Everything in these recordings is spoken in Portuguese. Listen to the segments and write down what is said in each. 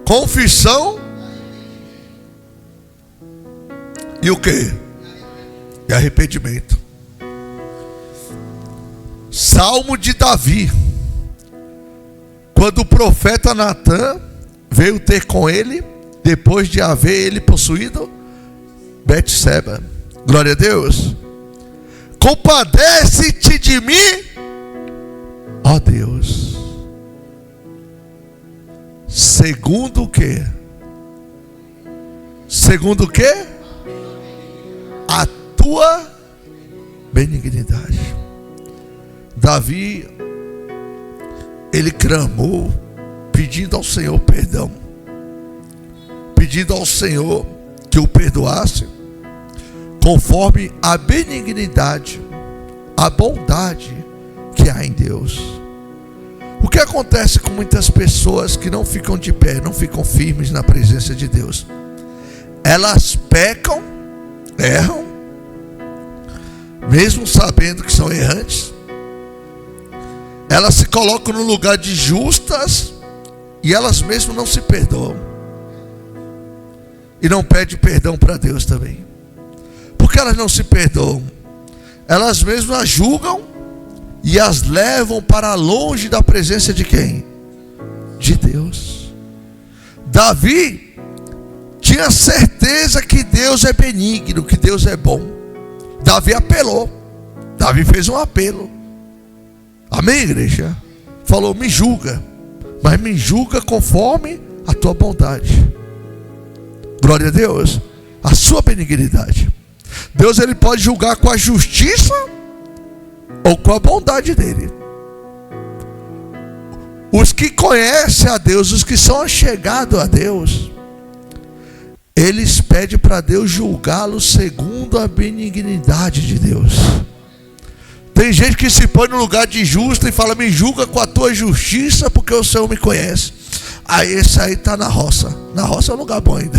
confissão e o quê? E arrependimento. Salmo de Davi. Quando o profeta Natã veio ter com ele, depois de haver ele possuído Betseba. Glória a Deus. Compadece-te de mim, ó Deus. Segundo o quê? Segundo o quê? A tua benignidade. Davi, ele clamou, pedindo ao Senhor perdão, pedindo ao Senhor que o perdoasse, conforme a benignidade, a bondade que há em Deus. O que acontece com muitas pessoas que não ficam de pé, não ficam firmes na presença de Deus? Elas pecam, erram, mesmo sabendo que são errantes. Elas se colocam no lugar de justas e elas mesmas não se perdoam. E não pedem perdão para Deus também. Por que elas não se perdoam? Elas mesmas as julgam e as levam para longe da presença de quem? De Deus. Davi tinha certeza que Deus é benigno, que Deus é bom. Davi apelou. Davi fez um apelo. Amém, igreja? Falou, me julga, mas me julga conforme a tua bondade. Glória a Deus. A sua benignidade. Deus, ele pode julgar com a justiça ou com a bondade dele. Os que conhecem a Deus, os que são achegados a Deus, eles pedem para Deus julgá-los segundo a benignidade de Deus. Tem gente que se põe no lugar de justo e fala, me julga com a tua justiça, porque o Senhor me conhece. Aí esse aí está na roça. Na roça é um lugar bom ainda.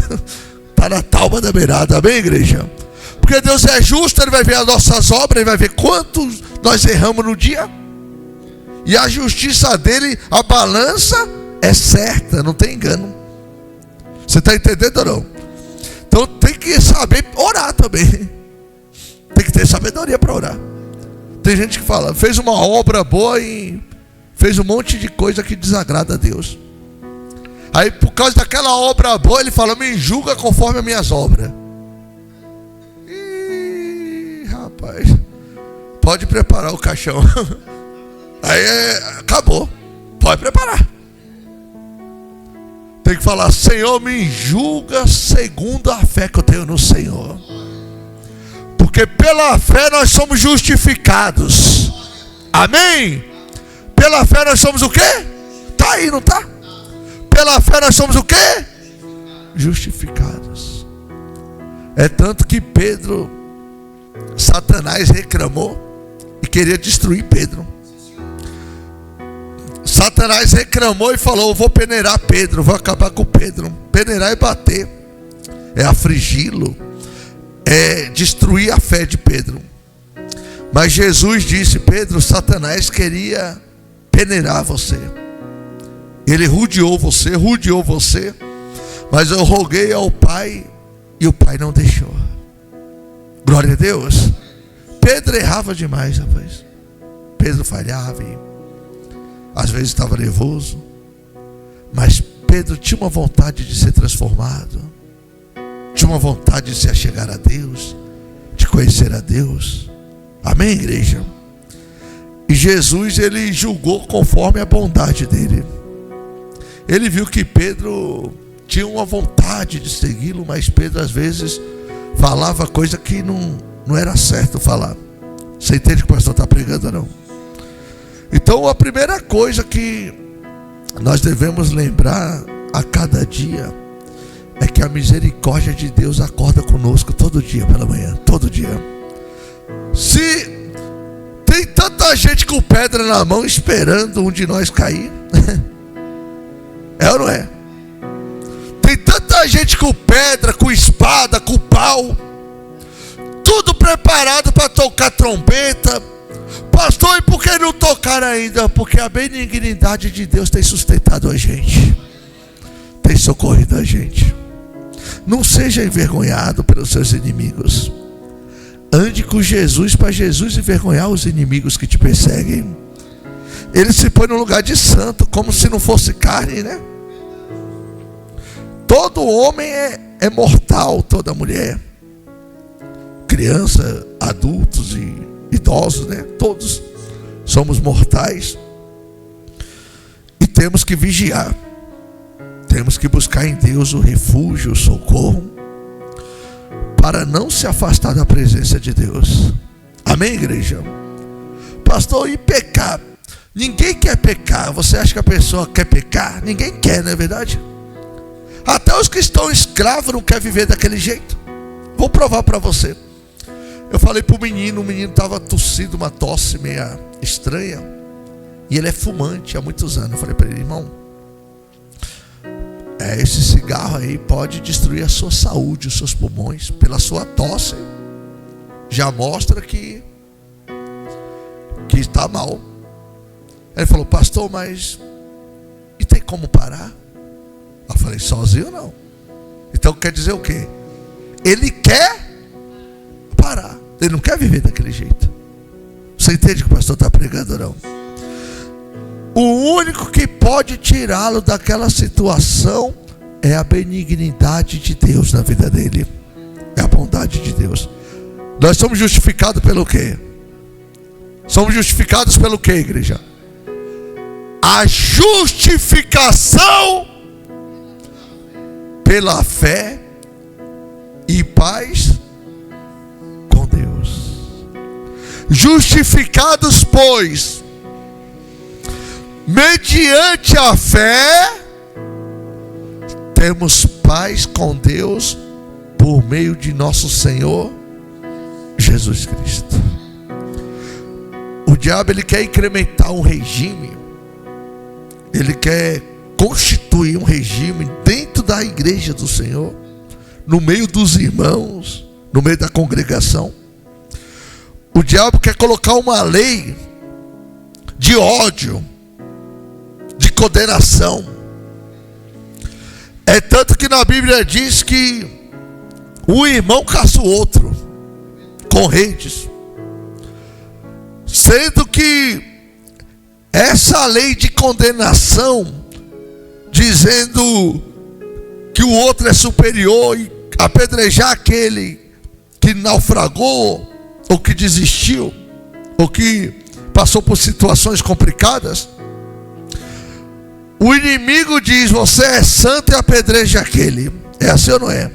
Está na talma da beirada, amém, igreja? Porque Deus é justo, ele vai ver as nossas obras, ele vai ver quanto nós erramos no dia. E a justiça dele, a balança é certa, não tem engano. Você está entendendo ou não? Então tem que saber orar também. Tem que ter sabedoria para orar. Tem gente que fala, fez uma obra boa e fez um monte de coisa que desagrada a Deus. Aí por causa daquela obra boa, ele fala, me julga conforme as minhas obras. Ih, rapaz, pode preparar o caixão. Aí acabou, pode preparar. Tem que falar, Senhor, me julga segundo a fé que eu tenho no Senhor. Porque pela fé nós somos justificados. Amém? Pela fé nós somos o quê? Está aí, não está? Pela fé nós somos o quê? Justificados. É tanto que Pedro, Satanás reclamou e queria destruir Pedro. Satanás reclamou e falou, eu vou peneirar Pedro, vou acabar com Pedro. Peneirar é bater, é afligi-lo, é destruir a fé de Pedro. Mas Jesus disse, Pedro, Satanás queria peneirar você. Ele rodeou você, mas eu roguei ao Pai e o Pai não deixou. Glória a Deus. Pedro errava demais, rapaz. Pedro falhava e às vezes estava nervoso, mas Pedro tinha uma vontade de ser transformado, tinha uma vontade de se achegar a Deus, de conhecer a Deus. Amém, igreja? E Jesus, ele julgou conforme a bondade dele. Ele viu que Pedro tinha uma vontade de segui-lo, mas Pedro às vezes falava coisa que não era certo falar. Você entende que o pastor está pregando ou não? Então a primeira coisa que nós devemos lembrar a cada dia é que a misericórdia de Deus acorda conosco todo dia pela manhã, todo dia. Se tem tanta gente com pedra na mão esperando um de nós cair, é ou não é? Tem tanta gente com pedra, com espada, com pau, tudo preparado para tocar trombeta. Pastor, e por que não tocar ainda? Porque a benignidade de Deus tem sustentado a gente. Tem socorrido a gente. Não seja envergonhado pelos seus inimigos. Ande com Jesus para Jesus envergonhar os inimigos que te perseguem. Ele se põe no lugar de santo, como se não fosse carne, né? Todo homem é mortal, toda mulher. Criança, adultos e idosos, né? Todos somos mortais. E temos que vigiar. Temos que buscar em Deus o refúgio, o socorro, para não se afastar da presença de Deus. Amém, igreja? Pastor, e pecar? Ninguém quer pecar. Você acha que a pessoa quer pecar? Ninguém quer, não é verdade? Até os que estão escravos não querem viver daquele jeito. Vou provar para você. Eu falei para o menino estava tossindo uma tosse meia estranha, e ele é fumante há muitos anos. Eu falei para ele: irmão, esse cigarro aí pode destruir a sua saúde, os seus pulmões. Pela sua tosse já mostra que está mal. Ele falou: pastor, mas e tem como parar? Eu falei: sozinho não. Então quer dizer o quê? Ele quer parar. Ele não quer viver daquele jeito. Você entende o que o pastor está pregando, não? O único que pode tirá-lo daquela situação é a benignidade de Deus na vida dele. É a bondade de Deus. Nós somos justificados pelo quê? Somos justificados pelo quê, igreja? A justificação pela fé e paz com Deus. Justificados, pois, mediante a fé, temos paz com Deus por meio de nosso Senhor Jesus Cristo. O diabo, ele quer incrementar um regime. Ele quer constituir um regime dentro da igreja do Senhor, no meio dos irmãos, no meio da congregação. O diabo quer colocar uma lei de ódio, de condenação. É tanto que na Bíblia diz que um irmão caça o outro com redes, sendo que essa lei de condenação, dizendo que o outro é superior e apedrejar aquele que naufragou, ou que desistiu, ou que passou por situações complicadas, o inimigo diz: você é santo e apedreja aquele. É assim ou não é?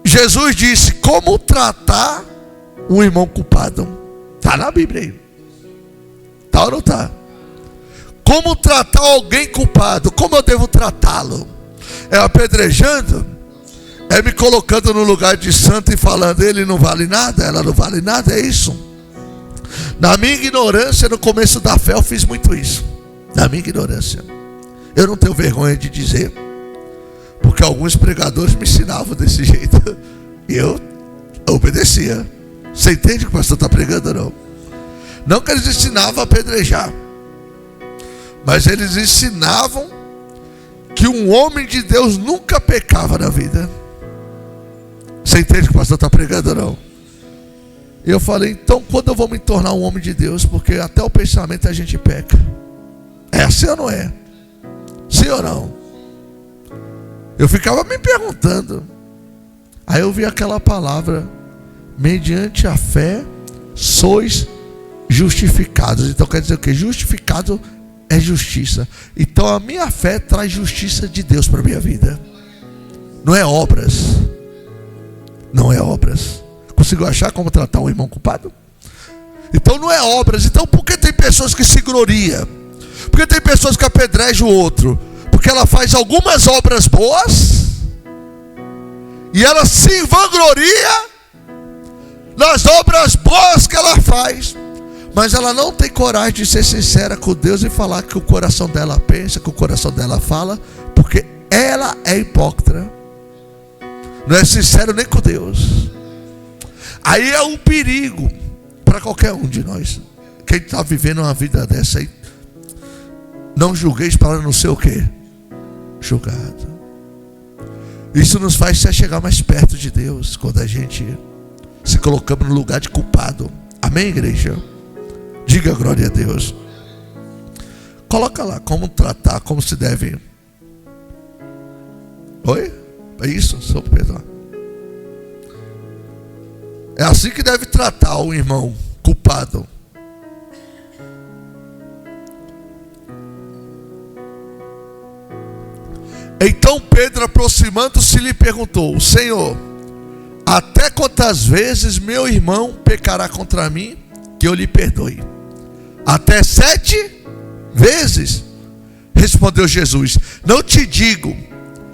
Jesus disse: como tratar um irmão culpado? Está na Bíblia aí. Está ou não está? Como tratar alguém culpado? Como eu devo tratá-lo? É apedrejando? É me colocando no lugar de santo e falando: ele não vale nada, ela não vale nada? É isso? Na minha ignorância, no começo da fé, eu fiz muito isso. Na minha ignorância. Eu não tenho vergonha de dizer, porque alguns pregadores me ensinavam desse jeito, e eu obedecia. Você entende o que o pastor está pregando ou não? Não que eles ensinavam a apedrejar, mas eles ensinavam que um homem de Deus nunca pecava na vida. Você entende o que o pastor está pregando ou não? E eu falei: então quando eu vou me tornar um homem de Deus? Porque até o pensamento a gente peca. É assim ou não é? Sim ou não? Eu ficava me perguntando. Aí eu vi aquela palavra: mediante a fé sois justificados. Então quer dizer o quê? Justificado é justiça. Então a minha fé traz justiça de Deus para a minha vida. Não é obras. Não é obras. Conseguiu achar como tratar um irmão culpado? Então não é obras. Então por que tem pessoas que se gloriam? Por que tem pessoas que apedrejam o outro? Porque ela faz algumas obras boas e ela se vangloria nas obras boas que ela faz, mas ela não tem coragem de ser sincera com Deus e falar que o coração dela pensa, que o coração dela fala, porque ela é hipócrita, não é sincero nem com Deus. Aí é um perigo para qualquer um de nós. Quem está vivendo uma vida dessa aí, não julgueis para não ser o quê? julgado. Isso nos faz se chegar mais perto de Deus, quando a gente se colocamos no lugar de culpado. Amém, igreja? Diga glória a Deus. Coloca lá como tratar, como se deve. Oi? É isso, São Pedro? É assim que deve tratar o irmão culpado. Então Pedro, aproximando-se, lhe perguntou: Senhor, até quantas vezes meu irmão pecará contra mim, que eu lhe perdoe? Até 7 vezes? Respondeu Jesus: não te digo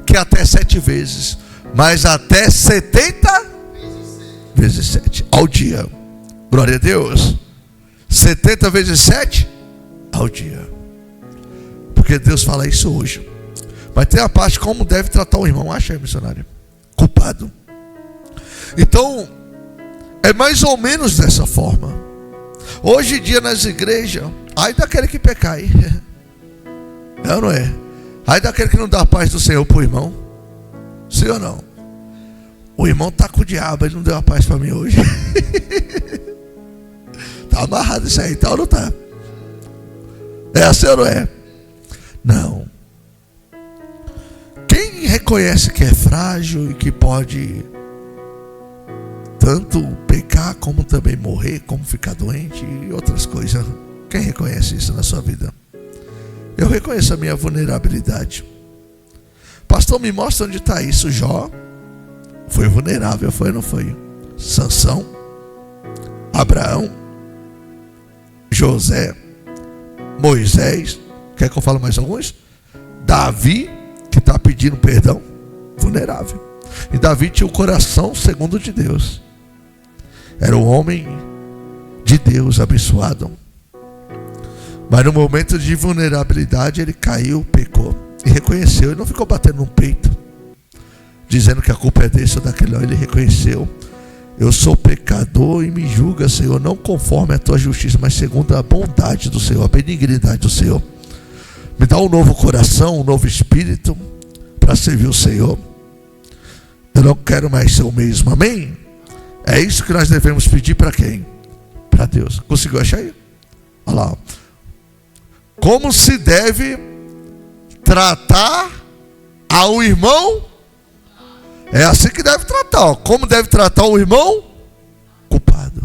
que até 7 vezes, mas até 70 vezes 7 ao dia. Glória a Deus. 70 vezes 7 ao dia. Porque Deus fala isso hoje. Mas tem a parte como deve tratar o irmão. Acha aí, missionário? Culpado. Então, é mais ou menos dessa forma. Hoje em dia nas igrejas, ai daquele que pecar aí. Não é? Ai daquele que não dá a paz do Senhor para o irmão. Sim ou não? O irmão está com o diabo, ele não deu a paz para mim hoje. Está amarrado isso aí, tá ou não está? É assim ou não é? Não. Quem reconhece que é frágil e que pode tanto pecar como também morrer, como ficar doente e outras coisas. Quem reconhece isso na sua vida? Eu reconheço a minha vulnerabilidade. Pastor, me mostra onde está isso. Jó foi vulnerável, foi ou não foi? Sansão, Abraão, José, Moisés. Quer que eu fale mais alguns? Davi, que está pedindo perdão, vulnerável. E Davi tinha o coração segundo de Deus. Era um homem de Deus, abençoado. Mas no momento de vulnerabilidade ele caiu, pecou. E reconheceu, ele não ficou batendo no peito, dizendo que a culpa é desse ou daquele. Ele reconheceu: eu sou pecador e me julga, Senhor, não conforme a tua justiça, mas segundo a bondade do Senhor, a benignidade do Senhor. Me dá um novo coração, um novo espírito para servir o Senhor. Eu não quero mais ser o mesmo, amém? É isso que nós devemos pedir para quem? Para Deus. Conseguiu achar aí? Olha lá. Como se deve tratar ao irmão? É assim que deve tratar. Ó. Como deve tratar o irmão? Culpado.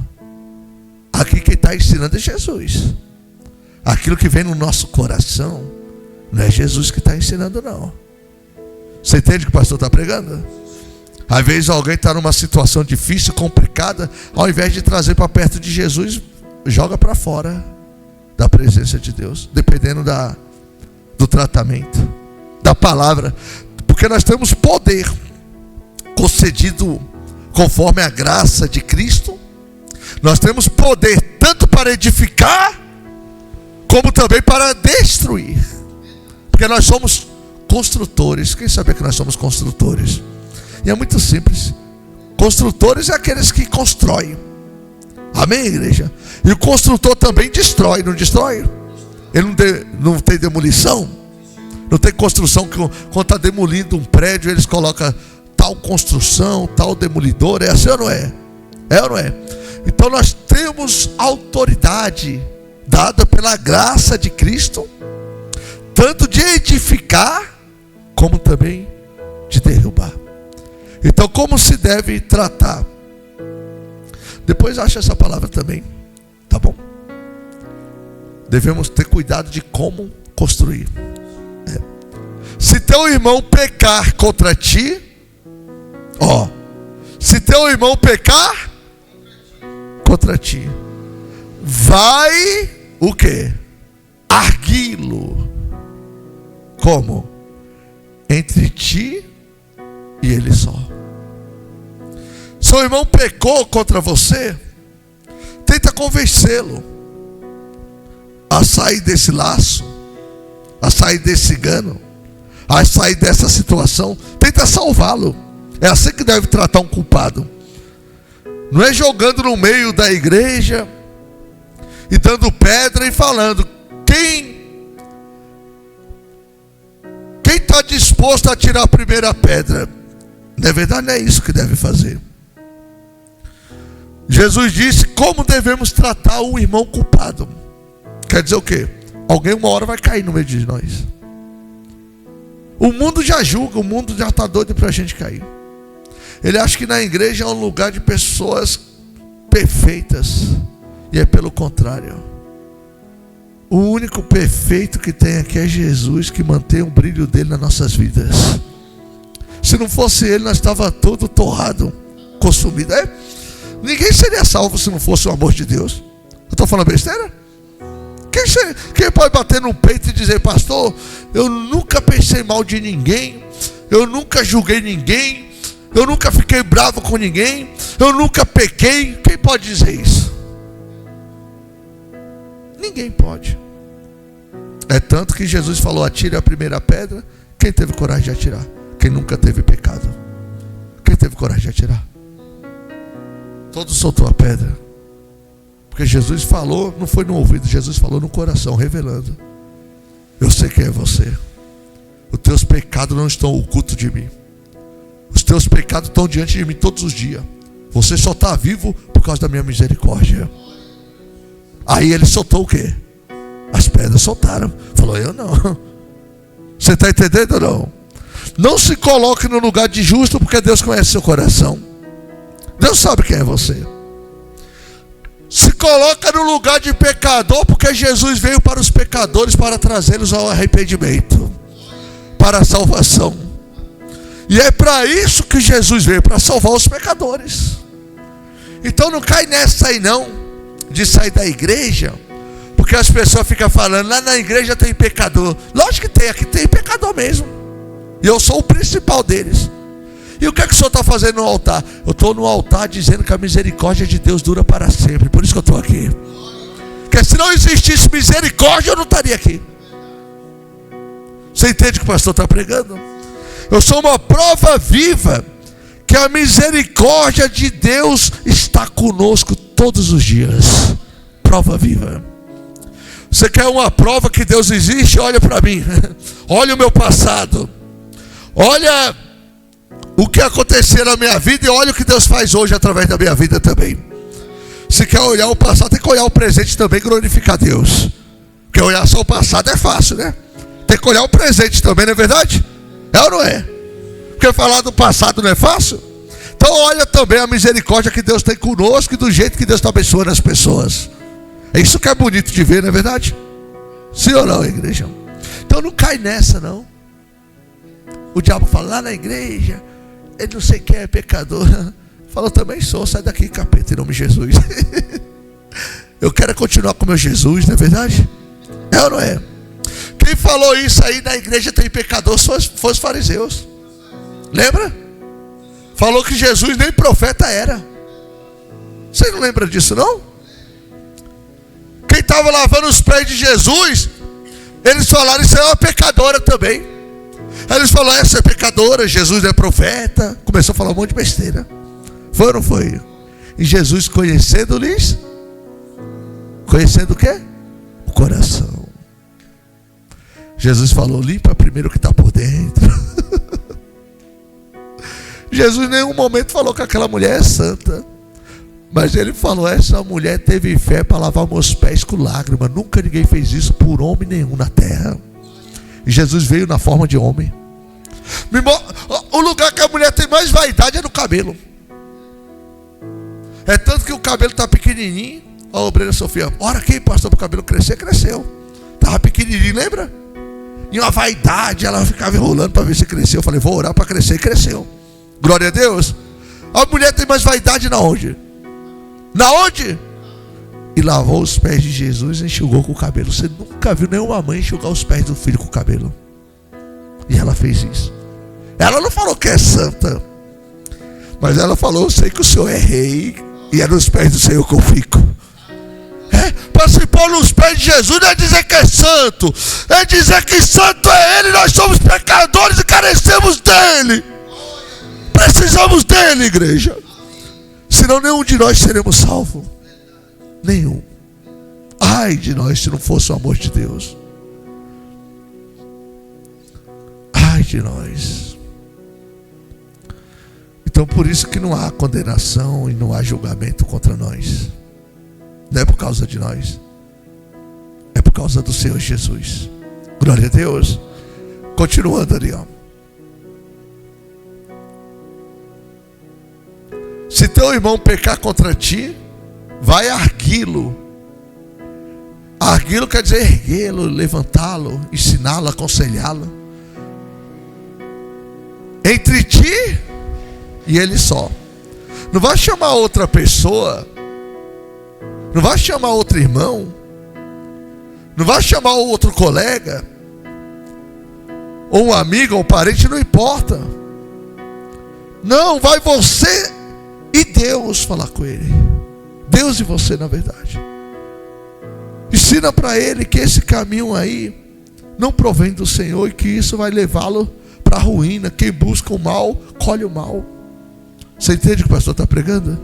Aqui quem está ensinando é Jesus. Aquilo que vem no nosso coração não é Jesus que está ensinando, não. Você entende o que o pastor está pregando? Às vezes alguém está numa situação difícil, complicada, ao invés de trazer para perto de Jesus, joga para fora da presença de Deus, dependendo do tratamento, da palavra. Porque nós temos poder concedido conforme a graça de Cristo. Nós temos poder tanto para edificar, como também para destruir. Porque nós somos construtores. Quem sabe que nós somos construtores? E é muito simples. Construtores é aqueles que constroem. Amém, igreja? E o construtor também destrói, não destrói? Ele não tem demolição? Não tem construção que quando está demolindo um prédio, eles colocam tal construção, tal demolidor. É assim ou não é? É ou não é? Então nós temos autoridade dada pela graça de Cristo, tanto de edificar, como também de derrubar. Então, como se deve tratar? Depois acha essa palavra também, tá bom? Devemos ter cuidado de como construir. Se teu irmão pecar contra ti, se teu irmão pecar contra ti, vai o quê? Arguí-lo. Como? Entre ti e ele só. Seu irmão pecou contra você, tenta convencê-lo a sair desse laço, a sair desse engano, a sair dessa situação. Tenta salvá-lo. É assim que deve tratar um culpado. Não é jogando no meio da igreja e dando pedra e falando: quem está disposto disposto a tirar a primeira pedra. Na verdade, não é isso que deve fazer. Jesus disse como devemos tratar o irmão culpado. Quer dizer o quê? Alguém uma hora vai cair no meio de nós. O mundo já julga, o mundo já está doido para a gente cair. Ele acha que na igreja é um lugar de pessoas perfeitas. E é pelo contrário. O único perfeito que tem aqui é Jesus, que mantém o brilho dele nas nossas vidas. Se não fosse ele, nós estávamos todo torrado, consumido. Ninguém seria salvo se não fosse o amor de Deus. Eu estou falando besteira? Quem pode bater no peito e dizer: pastor, eu nunca pensei mal de ninguém, eu nunca julguei ninguém, eu nunca fiquei bravo com ninguém, eu nunca pequei? Quem pode dizer isso? Ninguém pode. É tanto que Jesus falou: atire a primeira pedra. Quem teve coragem de atirar? Quem nunca teve pecado. Quem teve coragem de atirar? Todos soltou a pedra. Porque Jesus falou, não foi no ouvido, Jesus falou no coração, revelando: eu sei quem é você. Os teus pecados não estão ocultos de mim. Os teus pecados estão diante de mim todos os dias. Você só está vivo por causa da minha misericórdia. Aí ele soltou o quê? As pedras soltaram. Falou: eu não. Você está entendendo ou não? Não se coloque no lugar de justo, porque Deus conhece seu coração. Deus sabe quem é você. Se coloca no lugar de pecador, porque Jesus veio para os pecadores, para trazê-los ao arrependimento, para a salvação. E é para isso que Jesus veio, para salvar os pecadores. Então não cai nessa aí não, de sair da igreja, porque as pessoas ficam falando: lá na igreja tem pecador. Lógico que tem, aqui tem pecador mesmo. E eu sou o principal deles. E o que é que o senhor está fazendo no altar? Eu estou no altar dizendo que a misericórdia de Deus dura para sempre. Por isso que eu estou aqui. Porque se não existisse misericórdia, eu não estaria aqui. Você entende o que o pastor está pregando? Eu sou uma prova viva que a misericórdia de Deus está conosco todos os dias. Prova viva. Você quer uma prova que Deus existe? Olha para mim. Olha o meu passado. Olha o que aconteceu na minha vida e olha o que Deus faz hoje através da minha vida também. Se quer olhar o passado, tem que olhar o presente também e glorificar Deus. Porque olhar só o passado é fácil, né? Tem que olhar o presente também, não é verdade? É ou não é? Porque falar do passado não é fácil? Então olha também a misericórdia que Deus tem conosco e do jeito que Deus está abençoando as pessoas. É isso que é bonito de ver, não é verdade? Sim ou não, igreja? Então não cai nessa não. O diabo fala: lá na igreja ele não sei quem é pecador. Falou: também sou, sai daqui, capeta, em nome de Jesus. Eu quero continuar com o meu Jesus, não é verdade? É ou não é? Quem falou isso aí na igreja tem pecador foi os fariseus. Lembra? Falou que Jesus nem profeta era. Você não lembra disso não? Quem estava lavando os pés de Jesus, eles falaram: isso é uma pecadora também. Eles falaram: essa é pecadora, Jesus é profeta. Começou a falar um monte de besteira. Foi ou não foi? E Jesus, conhecendo-lhes, conhecendo o quê? O coração. Jesus falou: limpa primeiro o que está por dentro. Jesus em nenhum momento falou que aquela mulher é santa. Mas ele falou: essa mulher teve fé para lavar meus pés com lágrimas. Nunca ninguém fez isso por homem nenhum na terra. E Jesus veio na forma de homem. O lugar que a mulher tem mais vaidade é no cabelo. É tanto que o cabelo está pequenininho. A obreira Sofia: ora aqui, pastor, para o cabelo crescer. Cresceu. Estava pequenininho, lembra? E uma vaidade, ela ficava enrolando para ver se cresceu. Eu falei: vou orar para crescer. E cresceu. Glória a Deus. A mulher tem mais vaidade na onde? Na onde? E lavou os pés de Jesus e enxugou com o cabelo. Você nunca viu nenhuma mãe enxugar os pés do filho com o cabelo. E ela fez isso. Ela não falou que é santa, mas ela falou: eu sei que o Senhor é rei, e é nos pés do Senhor que eu fico. Para se pôr nos pés de Jesus não é dizer que é santo, é dizer que santo é Ele. Nós somos pecadores e carecemos dEle. Precisamos dEle, igreja. Senão nenhum de nós seremos salvos. Nenhum. Ai de nós se não fosse o amor de Deus. Ai de nós. Então por isso que não há condenação e não há julgamento contra nós. Não é por causa de nós, é por causa do Senhor Jesus. Glória a Deus. Continuando ali, ó. Se teu irmão pecar contra ti, vai arguí-lo. Arguí-lo quer dizer erguê-lo, levantá-lo, ensiná-lo, aconselhá-lo. Entre ti e ele só. Não vai chamar outra pessoa, não vai chamar outro irmão, não vai chamar outro colega, ou um amigo, ou um parente, não importa. Não, vai você e Deus falar com ele. Deus e você, na verdade. Ensina para ele que esse caminho aí não provém do Senhor e que isso vai levá-lo para a ruína. Quem busca o mal, colhe o mal. Você entende o que o pastor está pregando?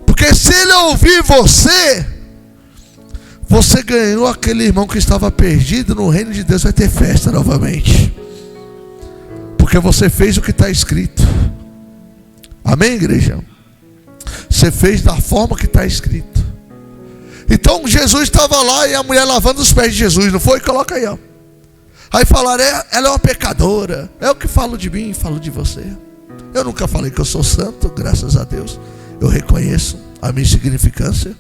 Porque se ele ouvir você, você ganhou aquele irmão que estava perdido. No reino de Deus vai ter festa novamente, porque você fez o que está escrito. Amém, igreja? Você fez da forma que está escrito. Então Jesus estava lá e a mulher lavando os pés de Jesus, não foi? Coloca aí, ó. Aí falaram, ela é uma pecadora. É o que falo de mim, falo de você. Eu nunca falei que eu sou santo, graças a Deus. Eu reconheço a minha insignificância.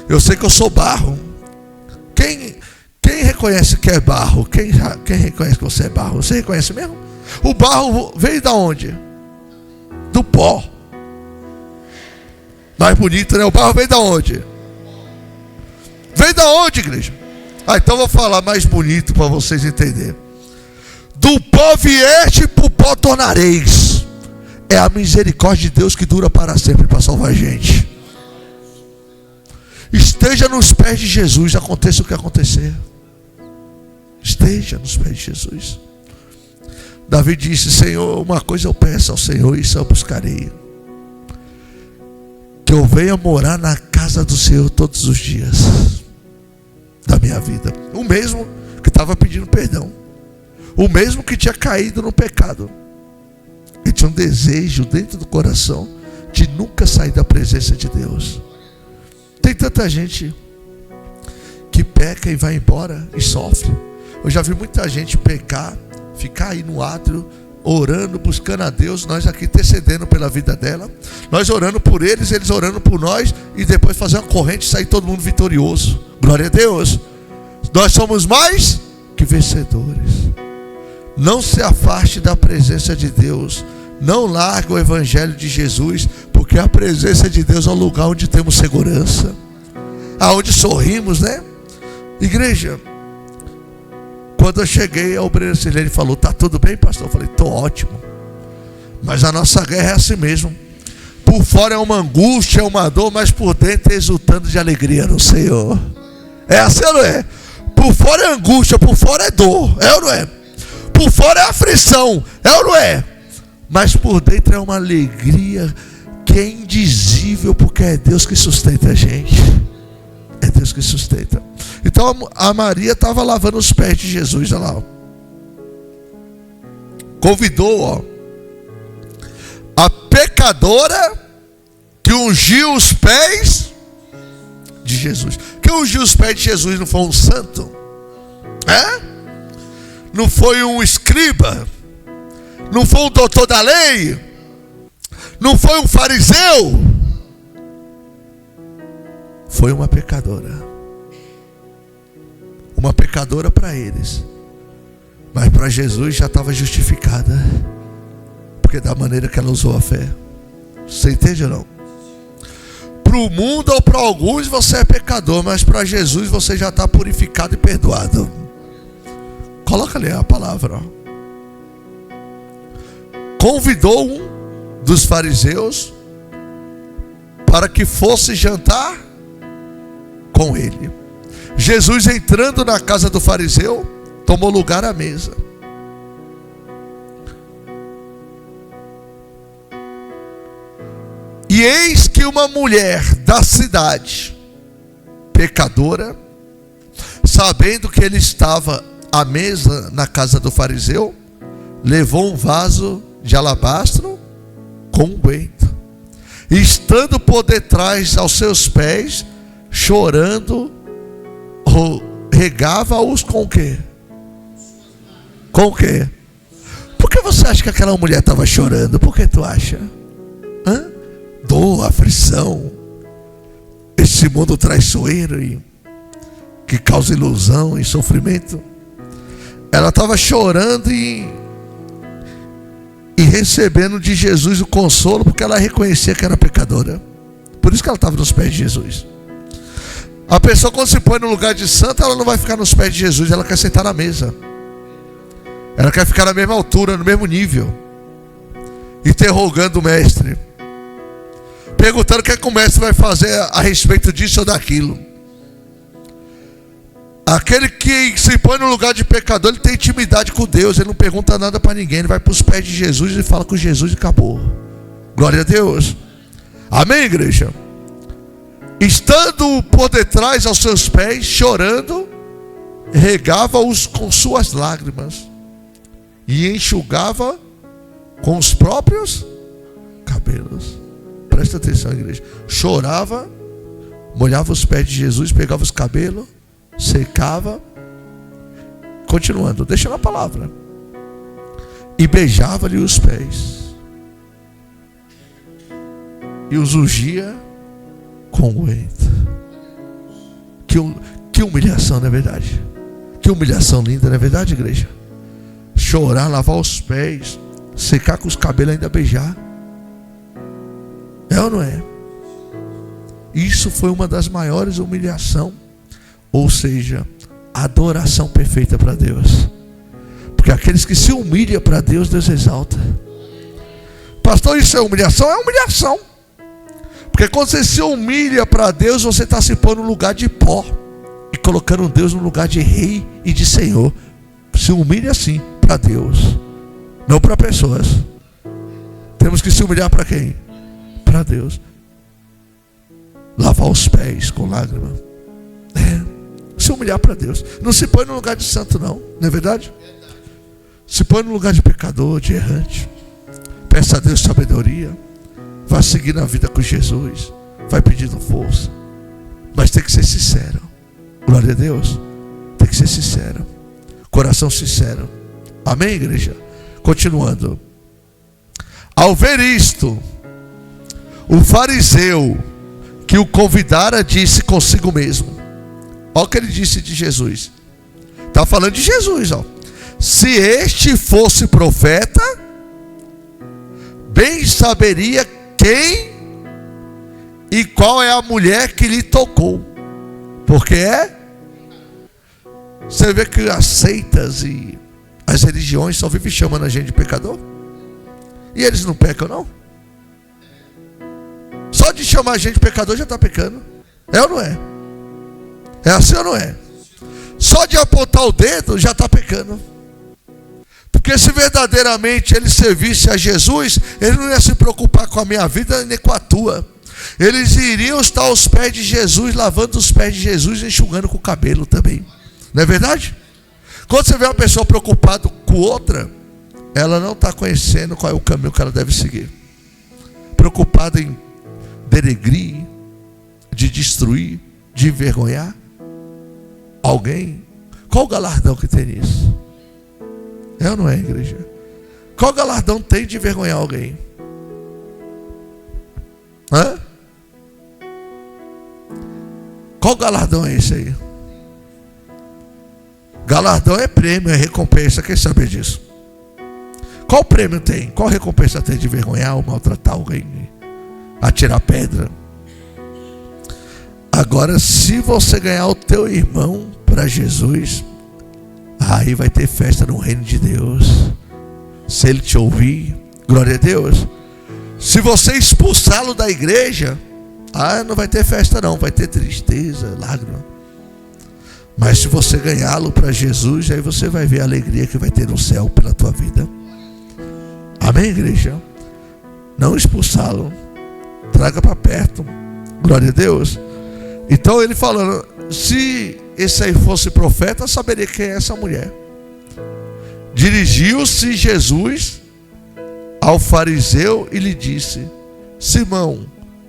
Eu sei que eu sou barro. Quem reconhece que é barro? Quem reconhece que você é barro? Você reconhece mesmo? O barro veio da onde? Do pó. Mais bonito, né? O barro veio da onde? Veio da onde, igreja? Então vou falar mais bonito para vocês entenderem. Do pó vieste, para o pó tornareis. É a misericórdia de Deus que dura para sempre para salvar a gente. Esteja nos pés de Jesus, aconteça o que acontecer. Esteja nos pés de Jesus. Davi disse, Senhor, uma coisa eu peço ao Senhor, isso eu buscarei: que eu venha morar na casa do Senhor todos os dias da minha vida. O mesmo que estava pedindo perdão, o mesmo que tinha caído no pecado, e tinha um desejo dentro do coração de nunca sair da presença de Deus. Tem tanta gente que peca e vai embora e sofre. Eu já vi muita gente pecar, ficar aí no átrio, orando, buscando a Deus, nós aqui intercedendo pela vida dela, nós orando por eles, eles orando por nós, e depois fazer uma corrente e sair todo mundo vitorioso. Glória a Deus. Nós somos mais que vencedores. Não se afaste da presença de Deus. Não largue o evangelho de Jesus, porque a presença de Deus é o lugar onde temos segurança, aonde sorrimos, né? Igreja, quando eu cheguei, a obreira Silene falou, tá tudo bem, pastor? Eu falei, tô ótimo. Mas a nossa guerra é assim mesmo. Por fora é uma angústia, é uma dor, mas por dentro é exultando de alegria no Senhor. É assim ou não é? Por fora é angústia, por fora é dor, é ou não é? Por fora é aflição, é ou não é? Mas por dentro é uma alegria que é indizível, porque é Deus que sustenta a gente. É Deus que sustenta. Então a Maria estava lavando os pés de Jesus, olha lá, ó. Convidou, ó, a pecadora que ungiu os pés de Jesus. Quem ungiu os pés de Jesus não foi um santo? Não foi um escriba? Não foi um doutor da lei? Não foi um fariseu? Foi uma pecadora. Uma pecadora para eles, mas para Jesus já estava justificada, porque da maneira que ela usou a fé. Você entende ou não? Para o mundo ou para alguns você é pecador, mas para Jesus você já está purificado e perdoado. Coloca ali a palavra, ó. Convidou um dos fariseus para que fosse jantar com ele. Jesus, entrando na casa do fariseu, tomou lugar à mesa. E eis que uma mulher da cidade, pecadora, sabendo que ele estava à mesa na casa do fariseu, levou um vaso de alabastro com unguento, e estando por detrás aos seus pés, chorando, regava-os com o quê? Com o quê? Por que você acha que aquela mulher estava chorando? Por que tu acha? Dor, aflição, esse mundo traiçoeiro e que causa ilusão e sofrimento. Ela estava chorando e recebendo de Jesus o consolo, porque ela reconhecia que era pecadora. Por isso que ela estava nos pés de Jesus. A pessoa, quando se põe no lugar de santo, ela não vai ficar nos pés de Jesus, ela quer sentar na mesa. Ela quer ficar na mesma altura, no mesmo nível, interrogando o mestre, perguntando o que é que o mestre vai fazer a respeito disso ou daquilo. Aquele que se põe no lugar de pecador, ele tem intimidade com Deus, ele não pergunta nada para ninguém, ele vai para os pés de Jesus e fala com Jesus e acabou. Glória a Deus. Amém, igreja? Estando por detrás aos seus pés, chorando, regava-os com suas lágrimas e enxugava com os próprios cabelos. Presta atenção, igreja. Chorava, molhava os pés de Jesus, pegava os cabelos, secava, continuando, deixa na palavra, e beijava-lhe os pés e os ungia com unguento. Que humilhação, não é verdade? Que humilhação linda, não é verdade, igreja? Chorar, lavar os pés, secar com os cabelos e ainda beijar. É ou não é? Isso foi uma das maiores humilhações. Ou seja, adoração perfeita para Deus. Porque aqueles que se humilham para Deus, Deus exalta. Pastor, isso é humilhação? É humilhação. Porque quando você se humilha para Deus, você está se pondo no lugar de pó e colocando Deus no lugar de rei e de senhor. Se humilha assim para Deus, não para pessoas. Temos que se humilhar para quem? Para Deus. Lavar os pés com lágrimas. Se humilhar para Deus. Não se põe no lugar de santo, não é verdade? Se põe no lugar de pecador, de errante. Peça a Deus sabedoria. Vá seguir na vida com Jesus. Vai pedindo força. Mas tem que ser sincero. Glória a Deus. Tem que ser sincero. Coração sincero. Amém, igreja? Continuando. Ao ver isto, o fariseu que o convidara disse consigo mesmo. Olha o que ele disse de Jesus. Está falando de Jesus, ó. Se este fosse profeta, bem saberia quem e qual é a mulher que lhe tocou. Porque você vê que as seitas e as religiões só vivem chamando a gente de pecador. E eles não pecam, não? Só de chamar a gente de pecador já está pecando. É ou não é? É assim ou não é? Só de apontar o dedo já está pecando. Porque se verdadeiramente ele servisse a Jesus, ele não ia se preocupar com a minha vida nem com a tua. Eles iriam estar aos pés de Jesus, lavando os pés de Jesus e enxugando com o cabelo também. Não é verdade? Quando você vê uma pessoa preocupada com outra, ela não está conhecendo qual é o caminho que ela deve seguir. Preocupada em denegrir, de destruir, de envergonhar alguém. Qual o galardão que tem nisso? É ou não é, igreja? Qual galardão tem de envergonhar alguém? Hã? Qual galardão é esse aí? Galardão é prêmio, é recompensa. Quem sabe disso? Qual prêmio tem? Qual recompensa tem de envergonhar ou maltratar alguém? Atirar pedra? Agora, se você ganhar o teu irmão para Jesus, aí vai ter festa no reino de Deus. Se ele te ouvir, glória a Deus. Se você expulsá-lo da igreja, não vai ter festa não, vai ter tristeza, lágrima. Mas se você ganhá-lo para Jesus, aí você vai ver a alegria que vai ter no céu pela tua vida. Amém, igreja? Não expulsá-lo, traga para perto, glória a Deus. Então ele falando, se esse aí fosse profeta, saberia quem é essa mulher. Dirigiu-se Jesus ao fariseu e lhe disse: Simão,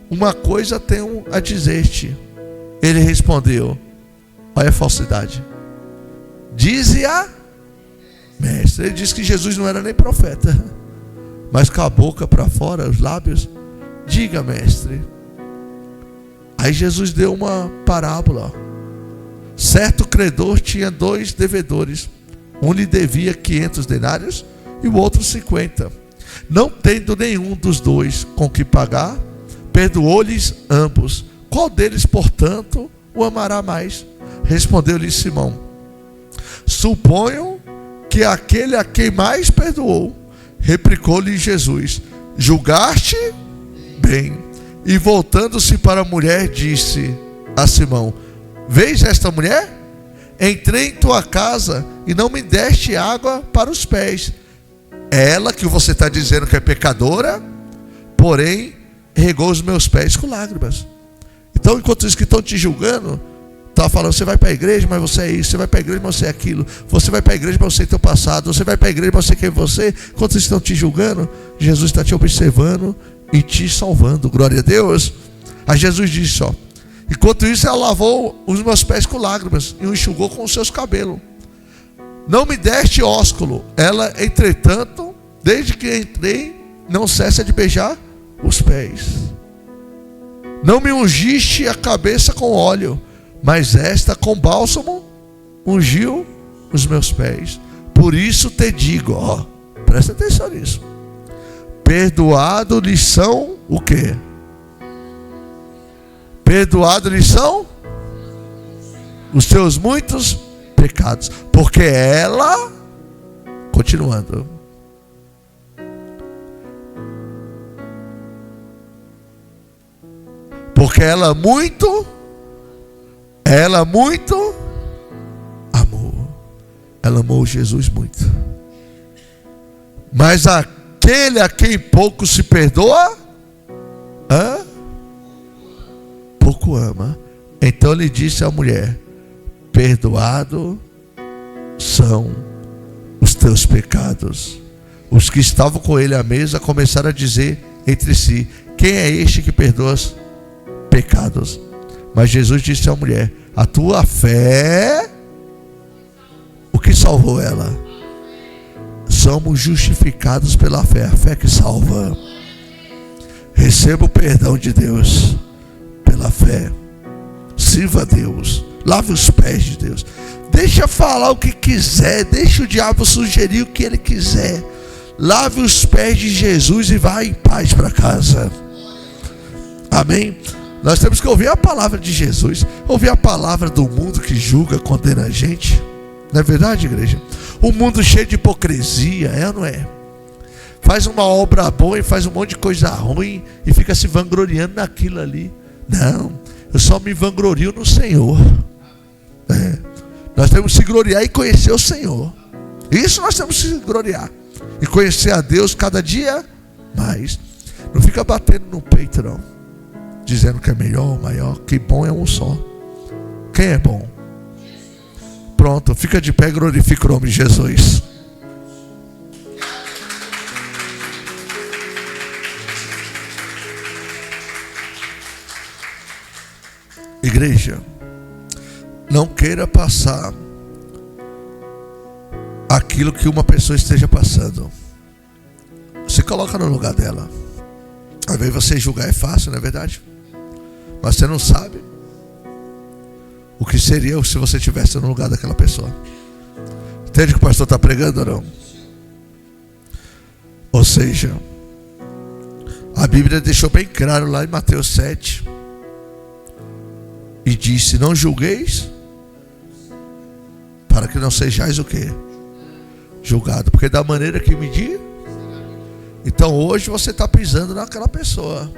uma coisa tenho a dizer-te. Ele respondeu: olha a falsidade. Dize-a, mestre. Ele disse que Jesus não era nem profeta, mas com a boca para fora, os lábios: diga, mestre. Aí Jesus deu uma parábola. Certo credor tinha 2 devedores. Um lhe devia 500 denários e o outro 50. Não tendo nenhum dos 2 com que pagar, perdoou-lhes ambos. Qual deles, portanto, o amará mais? Respondeu-lhe Simão: suponho que aquele a quem mais perdoou. Replicou-lhe Jesus: julgaste bem. E voltando-se para a mulher, disse a Simão: vês esta mulher? Entrei em tua casa e não me deste água para os pés. Ela que você está dizendo que é pecadora, porém regou os meus pés com lágrimas. Então, enquanto isso que estão te julgando, está falando: você vai para a igreja, mas você é isso. Você vai para a igreja, mas você é aquilo. Você vai para a igreja, mas você é teu passado. Você vai para a igreja, mas você quem é você. Enquanto eles estão te julgando, Jesus está te observando e te salvando. Glória a Deus. Aí Jesus disse: ó, enquanto isso ela lavou os meus pés com lágrimas e o enxugou com os seus cabelos. Não me deste ósculo. Ela, entretanto, desde que entrei, não cessa de beijar os pés. Não me ungiste a cabeça com óleo, mas esta com bálsamo ungiu os meus pés. Por isso te digo, ó, presta atenção nisso: perdoado lhes são o quê? Perdoado lhes são os seus muitos pecados, porque ela, continuando, porque ela muito amou. Ela amou Jesus muito. Mas aquele a quem pouco se perdoa, pouco ama. Então lhe disse à mulher: perdoado são os teus pecados. Os que estavam com ele à mesa começaram a dizer entre si: quem é este que perdoa os pecados? Mas Jesus disse à mulher: a tua fé, o que salvou ela? Somos justificados pela fé, a fé que salva. Receba o perdão de Deus pela fé. Sirva a Deus, lave os pés de Deus. Deixa falar o que quiser, deixa o diabo sugerir o que ele quiser. Lave os pés de Jesus e vá em paz para casa. Amém? Nós temos que ouvir a palavra de Jesus, ouvir a palavra do mundo que julga, condena a gente. Não é verdade, igreja? Um mundo cheio de hipocrisia, é ou não é? Faz uma obra boa e faz um monte de coisa ruim e fica se vangloriando naquilo ali. Não, eu só me vanglorio no Senhor. Nós temos que se gloriar e conhecer o Senhor. Isso nós temos que se gloriar e conhecer a Deus cada dia mais. Não fica batendo no peito não, dizendo que é melhor ou maior. Que bom é um só. Quem é bom? Pronto, fica de pé e glorifica o nome de Jesus. Igreja, não queira passar aquilo que uma pessoa esteja passando. Se coloca no lugar dela. Às vezes você julgar é fácil, não é verdade? Mas você não sabe o que seria se você estivesse no lugar daquela pessoa. Entende o que o pastor está pregando ou não? Ou seja, a Bíblia deixou bem claro lá em Mateus 7 e disse: não julgueis para que não sejais o quê? Julgado, porque da maneira que medir. Então hoje você está pisando naquela pessoa,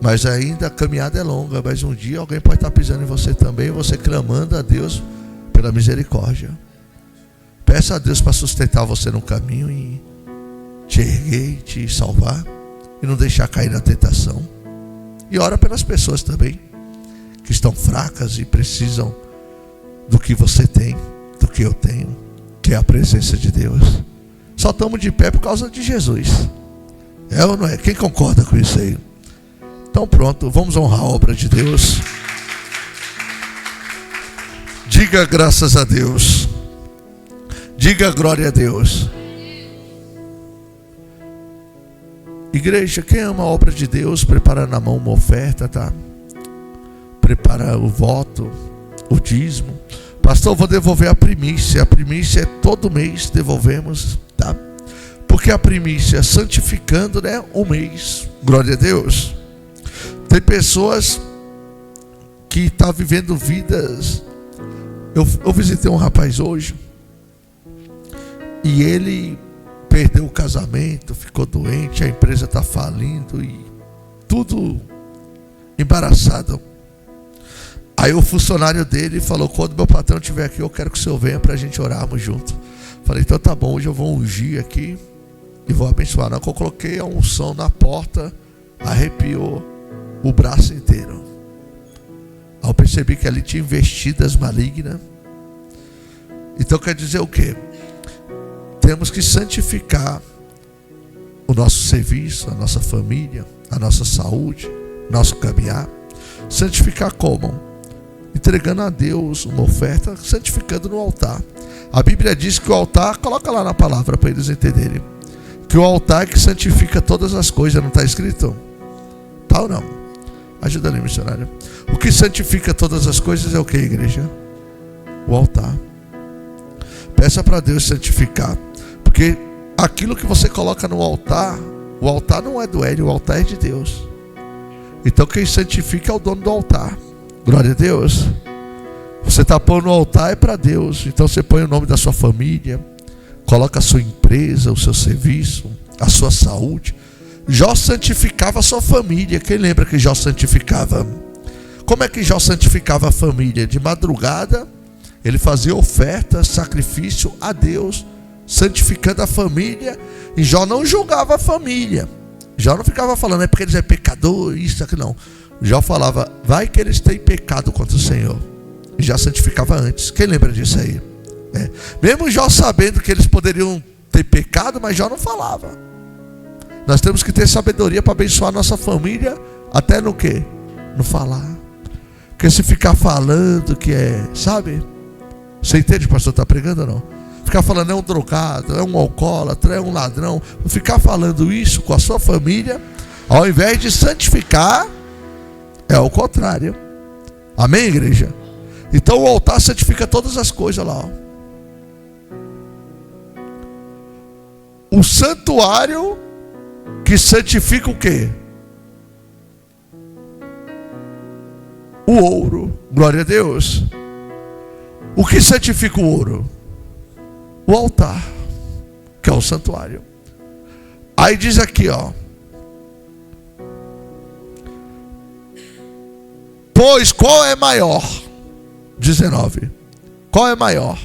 mas ainda a caminhada é longa. Mas um dia alguém pode estar pisando em você também, você clamando a Deus pela misericórdia. Peça a Deus para sustentar você no caminho e te erguer, te salvar e não deixar cair na tentação. E ora pelas pessoas também que estão fracas e precisam do que você tem, do que eu tenho, que que é a presença de Deus. Só estamos de pé por causa de Jesus. É ou não é? Quem concorda com isso aí? Então pronto, vamos honrar a obra de Deus. Diga graças a Deus. Diga glória a Deus. Igreja, quem ama a obra de Deus, prepara na mão uma oferta, tá? Prepara o voto, o dízimo. Pastor, eu vou devolver a primícia. A primícia é todo mês devolvemos, tá? Porque a primícia, santificando, né, um mês. Glória a Deus. Tem pessoas que estão vivendo vidas. Eu visitei um rapaz hoje. E ele perdeu o casamento, ficou doente, a empresa está falindo e tudo embaraçado. Aí o funcionário dele falou: quando meu patrão estiver aqui, eu quero que o senhor venha para a gente orarmos junto. Falei: então tá bom, hoje eu vou ungir aqui e vou abençoar. Na hora que eu coloquei a unção na porta, arrepiou o braço inteiro. Aí eu percebi que ali tinha investidas malignas. Então quer dizer o quê? Temos que santificar o nosso serviço, a nossa família, a nossa saúde, nosso caminhar. Santificar como? Entregando a Deus uma oferta, santificando no altar. A Bíblia diz que o altar, coloca lá na palavra para eles entenderem, que o altar é que santifica todas as coisas, não está escrito? Tá ou não? Ajuda ali, missionário. O que santifica todas as coisas é o que, igreja? O altar. Peça para Deus santificar. Porque aquilo que você coloca no altar, o altar não é do Hélio, o altar é de Deus. Então quem santifica é o dono do altar. Glória a Deus. Você está pondo no altar é para Deus. Então você põe o nome da sua família, coloca a sua empresa, o seu serviço, a sua saúde. Jó santificava a sua família. Quem lembra que Jó santificava? Como é que Jó santificava a família? De madrugada ele fazia oferta, sacrifício a Deus, santificando a família. E Jó não julgava a família. Jó não ficava falando: é porque eles é pecador, isso, aquilo, não. Jó falava: vai que eles têm pecado contra o Senhor. E já santificava antes. Quem lembra disso aí? Mesmo Jó sabendo que eles poderiam ter pecado, mas Jó não falava. Nós temos que ter sabedoria para abençoar a nossa família, até no quê? No falar. Porque se ficar falando que é, sabe? Você entende o que o pastor está pregando ou não? Ficar falando: é um drogado, é um alcoólatra, é um ladrão. Ficar falando isso com a sua família, ao invés de santificar, é o contrário. Amém, igreja? Então o altar santifica todas as coisas lá. O santuário que santifica o quê? O ouro. Glória a Deus. O que santifica o ouro? O altar, que é o santuário. Aí diz aqui, ó: pois qual é maior? 19. Qual é maior?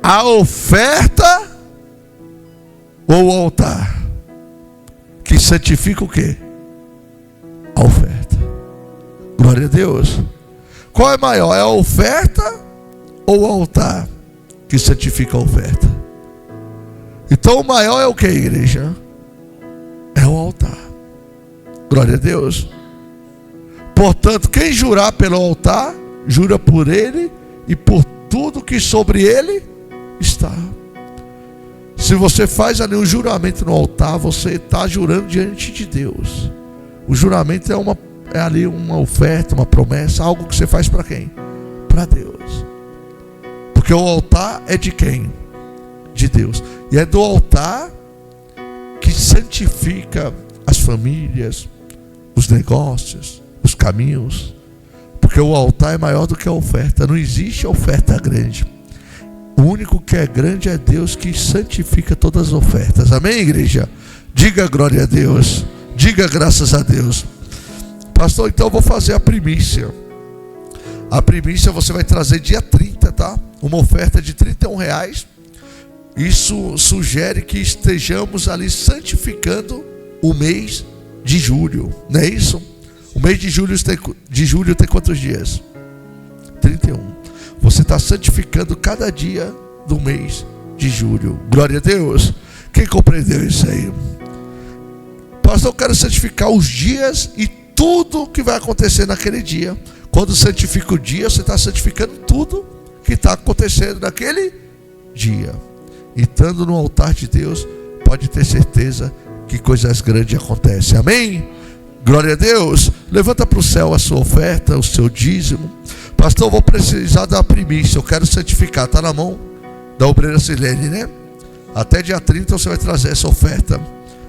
A oferta ou o altar? Que santifica o quê? A oferta. Glória a Deus. Qual é maior? É a oferta ou o altar que santifica a oferta? Então o maior é o que, igreja? É o altar. Glória a Deus. Portanto, quem jurar pelo altar, jura por ele e por tudo que sobre ele está. Se você faz ali um juramento no altar, você está jurando diante de Deus. O juramento é ali uma oferta, uma promessa, algo que você faz para quem? Para Deus. Porque o altar é de quem? De Deus. E é do altar que santifica as famílias, os negócios, os caminhos. Porque o altar é maior do que a oferta. Não existe oferta grande. O único que é grande é Deus, que santifica todas as ofertas. Amém, igreja? Diga glória a Deus. Diga graças a Deus. Pastor, então eu vou fazer a primícia. A primícia você vai trazer dia 30, tá? Uma oferta de R$31. Isso sugere que estejamos ali santificando o mês de julho. Não é isso? O mês de julho tem quantos dias? 31. Você está santificando cada dia do mês de julho. Glória a Deus. Quem compreendeu isso aí? Pastor, eu quero santificar os dias e tudo que vai acontecer naquele dia. Quando santifica o dia, você está santificando tudo que está acontecendo naquele dia. E estando no altar de Deus, pode ter certeza que coisas grandes acontecem. Amém? Glória a Deus. Levanta para o céu a sua oferta, o seu dízimo. Pastor, eu vou precisar da primícia, eu quero santificar. Está na mão da obreira Silene, né? Até dia 30 você vai trazer essa oferta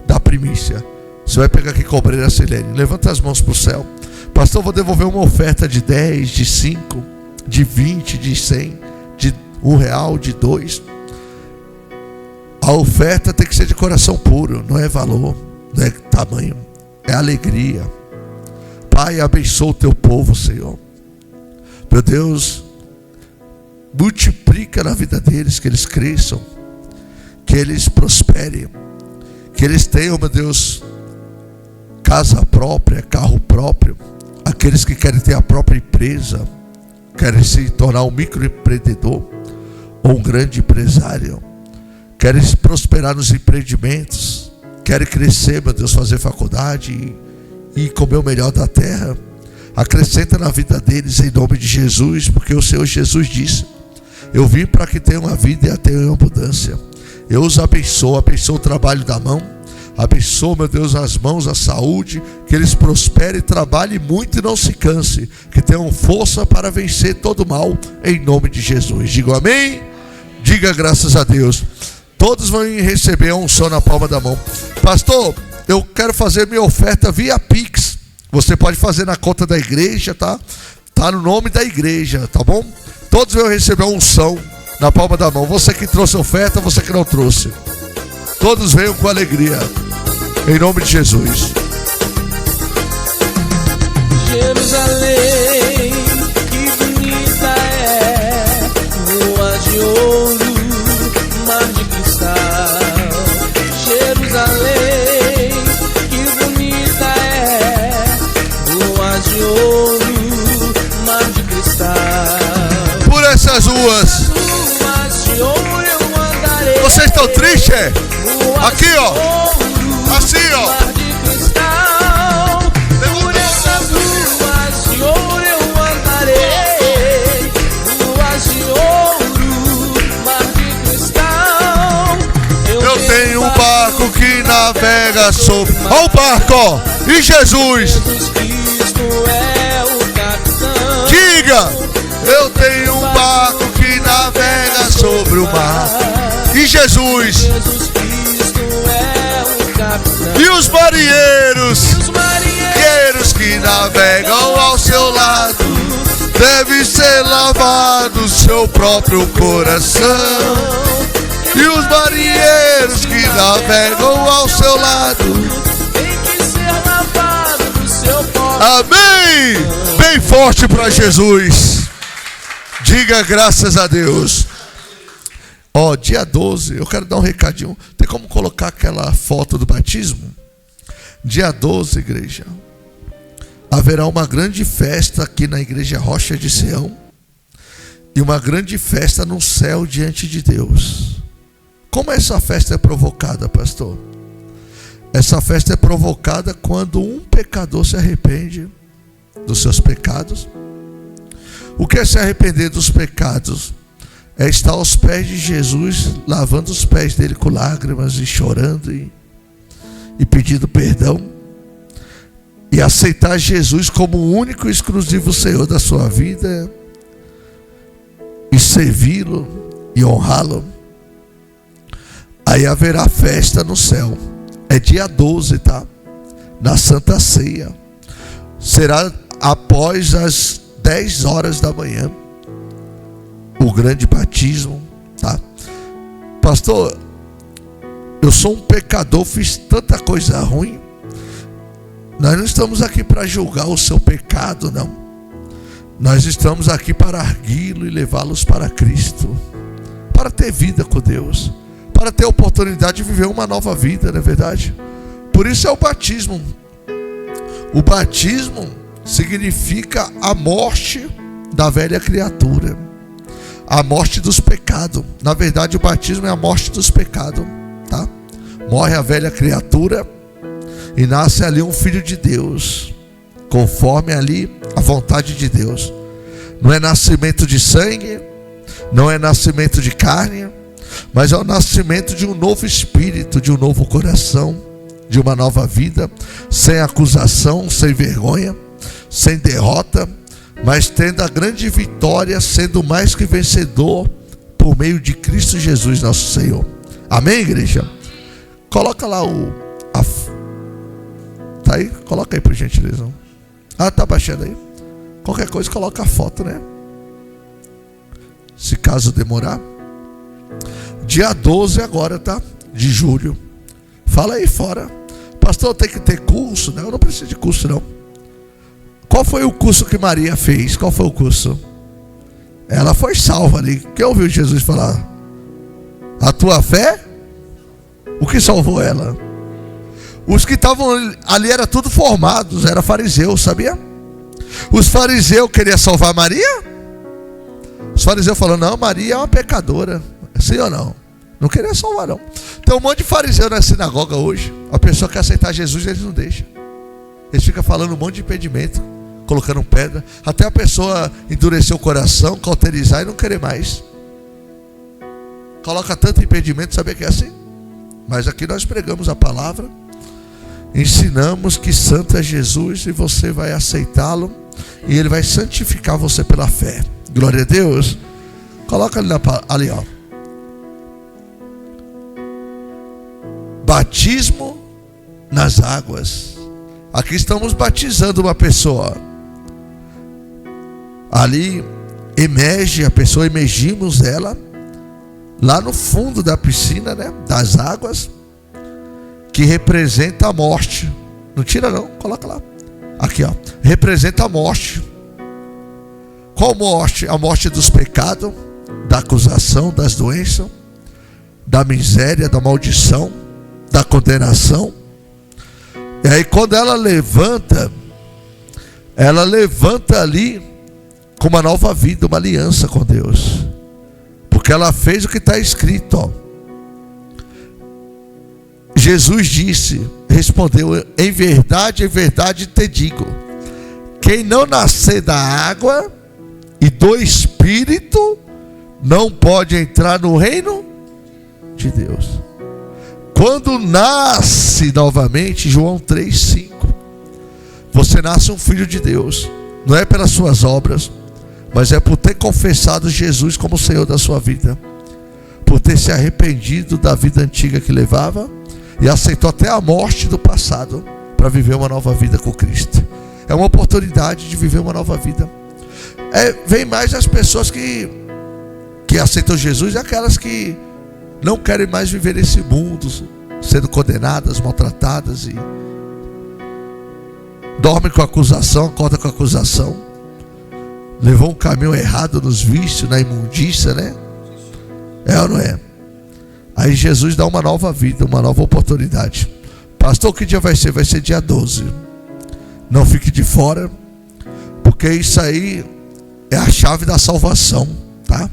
da primícia. Você vai pegar aqui com a obreira Silene. Levanta as mãos para o céu. Pastor, eu vou devolver uma oferta de 10, de 5, de 20, de 100, de R$1, de 2. A oferta tem que ser de coração puro. Não é valor, não é tamanho, é alegria. Pai, abençoa o teu povo, Senhor. Meu Deus, multiplica na vida deles, que eles cresçam, que eles prosperem, que eles tenham, meu Deus, casa própria, carro próprio. Aqueles que querem ter a própria empresa, querem se tornar um microempreendedor ou um grande empresário, querem prosperar nos empreendimentos, querem crescer, meu Deus, fazer faculdade e comer o melhor da terra. Acrescenta na vida deles em nome de Jesus, porque o Senhor Jesus disse: eu vim para que tenham a vida e a tenham em abundância. Eu os abençoo o trabalho da mão, abençoo, meu Deus, as mãos, a saúde, que eles prosperem, trabalhem muito e não se cansem, que tenham força para vencer todo mal, em nome de Jesus. Diga amém, diga graças a Deus. Todos vão receber a unção na palma da mão. Pastor, eu quero fazer minha oferta via Pix. Você pode fazer na conta da igreja, tá? Tá no nome da igreja, tá bom? Todos vão receber a unção na palma da mão. Você que trouxe oferta, você que não trouxe. Todos venham com alegria, em nome de Jesus. Jerusalém, que bonita é, lua de ouro, mar de cristal. Jerusalém, que bonita é, lua de ouro, mar de cristal. Por essas ruas de ouro eu andarei. Vocês estão tristes, é? Aqui, ó. Assim, ó. Por essas ruas de ouro eu andarei. Ruas de ouro, mar de cristal. Eu tenho um barco que navega sobre. Olha o barco, ó. E Jesus? Jesus Cristo é o capitão. Diga. Eu tenho um barco que navega sobre o mar. E Jesus? Jesus Cristo é o capitão. E os marinheiros? Os Marinheiros que navegam ao seu lado devem ser lavados seu próprio coração. E os marinheiros que navegam ao seu lado tem que ser lavado do seu próprio. Amém! Bem forte para Jesus. Diga graças a Deus. Ó, dia 12, eu quero dar um recadinho. Tem como colocar aquela foto do batismo? Dia 12, igreja, haverá uma grande festa aqui na igreja Rocha de Sião. E uma grande festa no céu diante de Deus. Como essa festa é provocada, pastor? Essa festa é provocada quando um pecador se arrepende dos seus pecados. O que é se arrepender dos pecados? É estar aos pés de Jesus, lavando os pés dele com lágrimas e chorando e pedindo perdão. E aceitar Jesus como o único e exclusivo Senhor da sua vida. E servi-lo e honrá-lo. Aí haverá festa no céu. É dia 12, tá? Na Santa Ceia. Será após as 10 horas da manhã. O grande batismo, tá? Pastor, eu sou um pecador, fiz tanta coisa ruim. Nós não estamos aqui para julgar o seu pecado, não. Nós estamos aqui para erguê-lo e levá-los para Cristo, para ter vida com Deus, para ter a oportunidade de viver uma nova vida, não é verdade? Por isso é o batismo. O batismo significa a morte da velha criatura. a morte dos pecados. Na verdade, o batismo é a morte dos pecados, tá? Morre a velha criatura e nasce ali um filho de Deus, conforme ali a vontade de Deus. Não é nascimento de sangue, não é nascimento de carne, mas é o nascimento de um novo espírito, de um novo coração, de uma nova vida, sem acusação, sem vergonha, sem derrota, mas tendo a grande vitória, sendo mais que vencedor por meio de Cristo Jesus nosso Senhor. Amém, igreja? Coloca lá tá aí? Coloca aí por gentileza. Tá baixando aí. Qualquer coisa coloca a foto, né? Se caso demorar. Dia 12 agora, tá? De julho. Fala aí fora. Pastor, tem que ter curso? Não, eu não preciso de curso não. Qual foi o curso que Maria fez? Qual foi o curso? Ela foi salva ali. Quem ouviu Jesus falar? A tua fé? O que salvou ela? Os que estavam ali eram tudo formados, era fariseu, sabia? Os fariseus queriam salvar Maria? Os fariseus falaram, não, Maria é uma pecadora. Sim ou não? Não queria salvar não. Tem um monte de fariseu na sinagoga hoje. A pessoa quer aceitar Jesus, eles não deixam. Eles ficam falando um monte de impedimento, colocando pedra, até a pessoa endurecer o coração, cauterizar e não querer mais. Coloca tanto impedimento, sabia que é assim? Mas aqui nós pregamos a palavra, ensinamos que santo é Jesus e você vai aceitá-lo e ele vai santificar você pela fé. Glória a Deus. Coloca ali, ó. Batismo nas águas. Aqui estamos batizando uma pessoa. Ali emerge a pessoa, emergimos ela lá no fundo da piscina, né? Das águas, que representa a morte. Não tira não, coloca lá. Aqui, ó. Representa a morte. Qual morte? A morte dos pecados, da acusação, das doenças, da miséria, da maldição, da condenação. E aí quando ela levanta ali com uma nova vida, uma aliança com Deus. Porque ela fez o que está escrito, ó. Jesus disse, respondeu, em verdade te digo, quem não nascer da água e do Espírito não pode entrar no reino de Deus. Quando nasce novamente, João 3,5, você nasce um filho de Deus, não é pelas suas obras, mas é por ter confessado Jesus como Senhor da sua vida, por ter se arrependido da vida antiga que levava e aceitou até a morte do passado para viver uma nova vida com Cristo. É uma oportunidade de viver uma nova vida. Vem mais as pessoas que aceitam Jesus e aquelas que não querem mais viver nesse mundo, sendo condenadas, maltratadas e dormem com a acusação, acordam com a acusação, levou um caminho errado nos vícios, na imundícia, né? É ou não é? Aí Jesus dá uma nova vida, uma nova oportunidade. Pastor, que dia vai ser? Vai ser dia 12. Não fique de fora, porque isso aí é a chave da salvação, tá?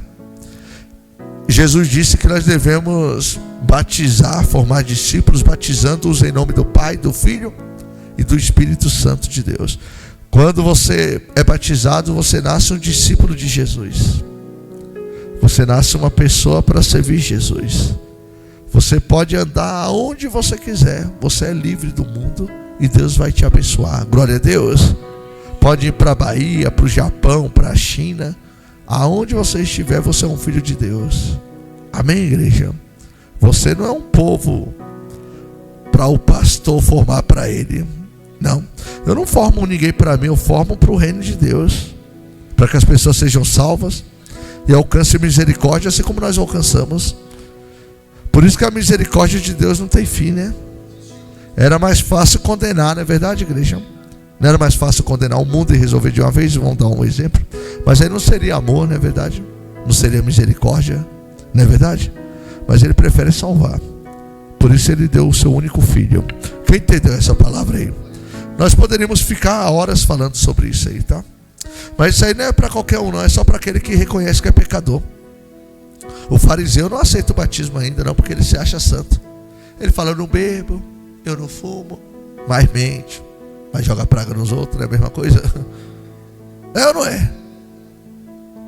Jesus disse que nós devemos batizar, formar discípulos, batizando-os em nome do Pai, do Filho e do Espírito Santo de Deus. Quando você é batizado, você nasce um discípulo de Jesus. Você nasce uma pessoa para servir Jesus. Você pode andar aonde você quiser. Você é livre do mundo e Deus vai te abençoar. Glória a Deus. Pode ir para a Bahia, para o Japão, para a China. Aonde você estiver, você é um filho de Deus. Amém, igreja? Você não é um povo para o pastor formar para ele. Não. Eu não formo ninguém para mim, eu formo para o reino de Deus. Para que as pessoas sejam salvas e alcancem misericórdia, assim como nós alcançamos. Por isso que a misericórdia de Deus não tem fim, né? Era mais fácil condenar, não é verdade, igreja? Não era mais fácil condenar o mundo e resolver de uma vez? Vamos dar um exemplo. Mas aí não seria amor, não é verdade? Não seria misericórdia, não é verdade? Mas ele prefere salvar. Por isso ele deu o seu único filho. Quem entendeu essa palavra aí? Nós poderíamos ficar horas falando sobre isso aí, tá? Mas isso aí não é para qualquer um, não. É só para aquele que reconhece que é pecador. O fariseu não aceita o batismo ainda não, porque ele se acha santo. Ele fala, eu não bebo, eu não fumo, mas mente, mas joga praga nos outros, é a mesma coisa. É ou não é?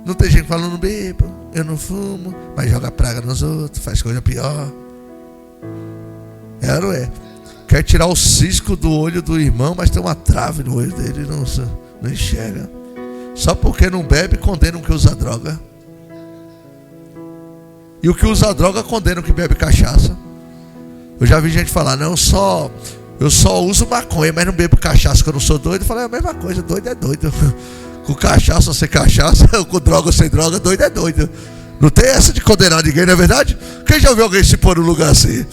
Não tem gente que fala, eu não bebo, eu não fumo, mas joga praga nos outros, faz coisa pior. É ou não é? Quer tirar o cisco do olho do irmão, mas tem uma trave no olho dele, não enxerga. Só porque não bebe, condena o que usa droga. E o que usa droga, condena o que bebe cachaça. Eu já vi gente falar, não, eu só uso maconha, mas não bebo cachaça, que eu não sou doido. Eu falei, é a mesma coisa, doido é doido. Com cachaça ou sem cachaça, com droga ou sem droga, doido é doido. Não tem essa de condenar ninguém, não é verdade? Quem já viu alguém se pôr no lugar assim?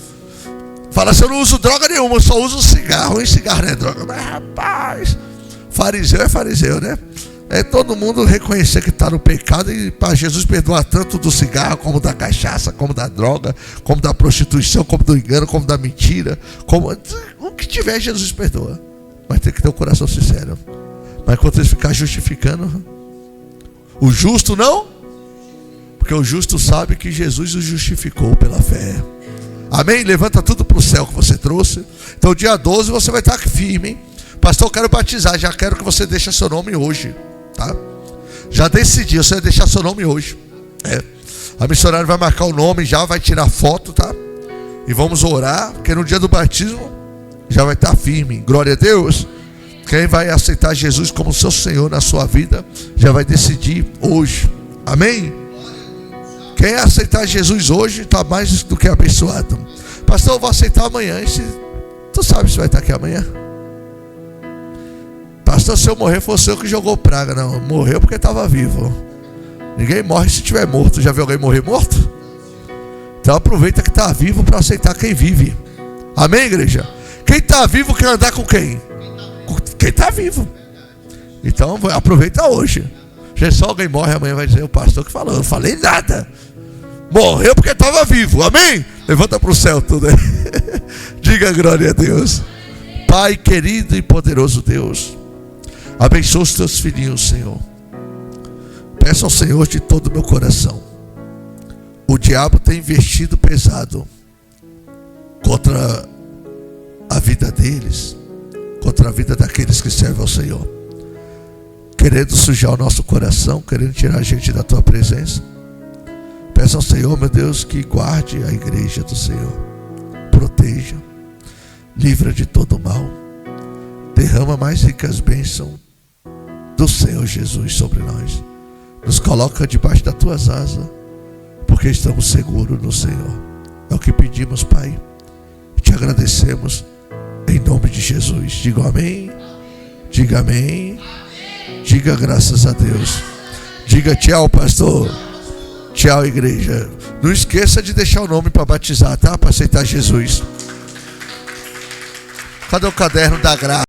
Fala assim, eu não uso droga nenhuma, eu só uso cigarro. E cigarro não é droga. Mas rapaz, fariseu é fariseu, né? É todo mundo reconhecer que está no pecado. E para Jesus perdoar tanto do cigarro, como da cachaça, como da droga, como da prostituição, como do engano, como da mentira, como o que tiver, Jesus perdoa. Mas tem que ter um coração sincero. Mas quando eles ficarem justificando, o justo não, porque o justo sabe que Jesus o justificou pela fé. Amém? Levanta tudo para o céu que você trouxe. Então dia 12 você vai estar firme, hein? Pastor, eu quero batizar, já quero que você deixe seu nome hoje, tá? Já decidi, você vai deixar seu nome hoje. A missionária vai marcar o nome, já vai tirar foto, tá? E vamos orar, porque no dia do batismo já vai estar firme. Glória a Deus. Quem vai aceitar Jesus como seu Senhor na sua vida, já vai decidir hoje. Amém? Quem aceitar Jesus hoje está mais do que abençoado. Pastor, eu vou aceitar amanhã. Tu sabe se vai estar aqui amanhã? Pastor, se eu morrer, fosse eu que jogou praga. Não, morreu porque estava vivo. Ninguém morre se estiver morto. Já viu alguém morrer morto? Então aproveita que está vivo para aceitar quem vive. Amém, igreja? Quem está vivo quer andar com quem? Quem está vivo. Então aproveita hoje. Já só alguém morre amanhã vai dizer, o pastor que falou, eu não falei nada. Morreu porque estava vivo, amém? Levanta para o céu tudo aí. Diga glória a Deus. Pai querido e poderoso Deus, abençoa os teus filhinhos, Senhor. Peço ao Senhor de todo o meu coração. O diabo tem investido pesado contra a vida deles, contra a vida daqueles que servem ao Senhor, querendo sujar o nosso coração, querendo tirar a gente da tua presença. Peço ao Senhor, meu Deus, que guarde a igreja do Senhor, proteja, livra de todo mal, derrama mais ricas bênçãos do Senhor Jesus sobre nós, nos coloca debaixo das tuas asas, porque estamos seguros no Senhor. É o que pedimos, Pai, e te agradecemos em nome de Jesus. Diga amém, diga amém, diga graças a Deus, diga tchau, pastor, tchau, igreja. Não esqueça de deixar o nome para batizar, tá? Para aceitar Jesus. Cadê o caderno da graça?